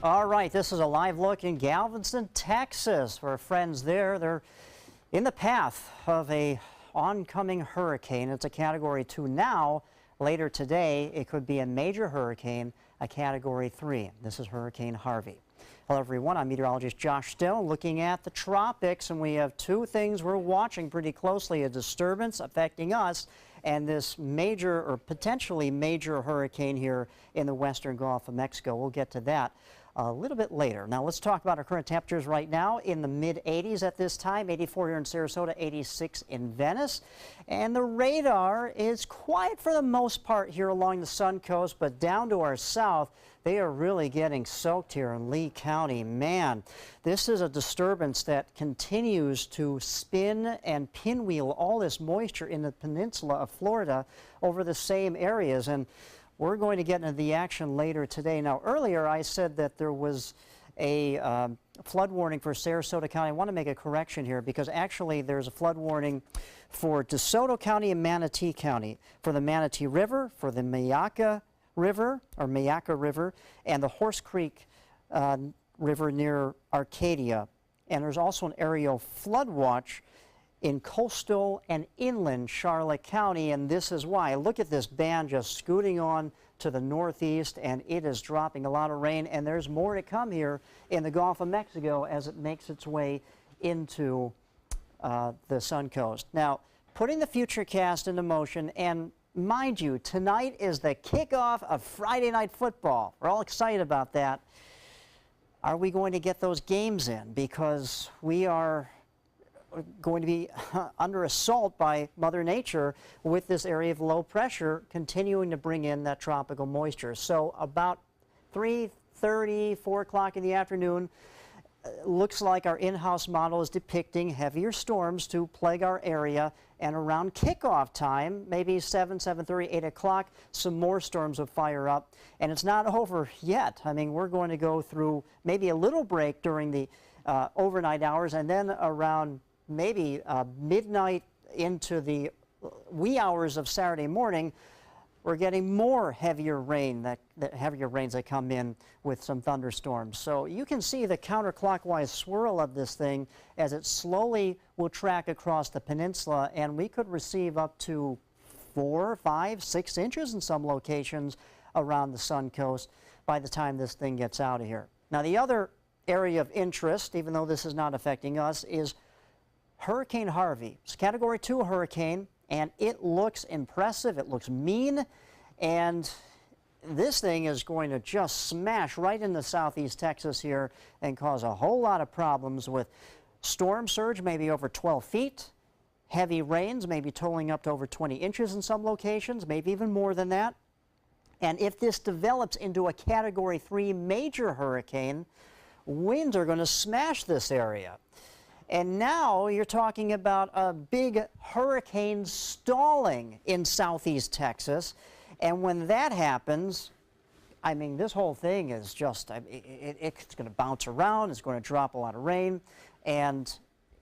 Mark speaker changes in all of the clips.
Speaker 1: All right, this is a live look in Galveston, Texas. For our friends there, they're in the path of a oncoming hurricane. It's a Category 2 now. Later today, it could be a major hurricane, a Category 3. This is Hurricane Harvey. Hello, everyone. I'm meteorologist Josh Still looking at the tropics, and we have two things we're watching pretty closely: a disturbance affecting us and this major or potentially major hurricane here in the western Gulf of Mexico. We'll get to that a little bit later. Now let's talk about our current temperatures right now. In the mid-80s at this time, 84 here in Sarasota, 86 in Venice. And the radar is quiet for the most part here along the Sun Coast, but down to our south, they are really getting soaked here in Lee County. Man, this is a disturbance that continues to spin and pinwheel all this moisture in the peninsula of Florida over the same areas. And we're going to get into the action later today. Now, earlier I said that there was a flood warning for Sarasota County. I want to make a correction here because actually there's a flood warning for DeSoto County and Manatee County, for the Manatee River, for the Myakka River, and the Horse Creek River near Arcadia. And there's also an aerial flood watch in coastal and inland Charlotte County, and this is why. Look at this band just scooting on to the northeast, and it is dropping a lot of rain, and there's more to come here in the Gulf of Mexico as it makes its way into the Sun Coast. Now, putting the Futurecast into motion, and mind you, tonight is the kickoff of Friday Night Football. We're all excited about that. Are we going to get those games in? Because we are going to be under assault by Mother Nature with this area of low pressure continuing to bring in that tropical moisture. So about 3:30, 4 o'clock in the afternoon, looks like our in-house model is depicting heavier storms to plague our area, and around kickoff time, maybe 7:30, 8 o'clock, some more storms will fire up. And it's not over yet. I mean, we're going to go through maybe a little break during the overnight hours, and then around maybe midnight into the wee hours of Saturday morning, we're getting more heavier rains that come in with some thunderstorms. So you can see the counterclockwise swirl of this thing as it slowly will track across the peninsula, and we could receive up to 4, 5, 6 inches in some locations around the Sun Coast by the time this thing gets out of here. Now, the other area of interest, even though this is not affecting us, is Hurricane Harvey. It's a Category 2 hurricane, and it looks impressive. It looks mean, and this thing is going to just smash right into southeast Texas here and cause a whole lot of problems with storm surge, maybe over 12 feet, heavy rains, maybe totaling up to over 20 inches in some locations, maybe even more than that. And if this develops into a Category 3 major hurricane, winds are going to smash this area. And now you're talking about a big hurricane stalling in southeast Texas. And when that happens, I mean, this whole thing is just, it's going to bounce around, it's going to drop a lot of rain, and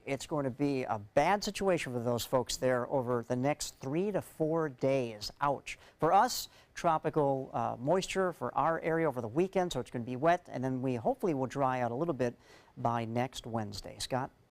Speaker 1: it's going to be a bad situation for those folks there over the next 3 to 4 days. Ouch. For us, tropical moisture for our area over the weekend, so it's going to be wet, and then we hopefully will dry out a little bit by next Wednesday. Scott?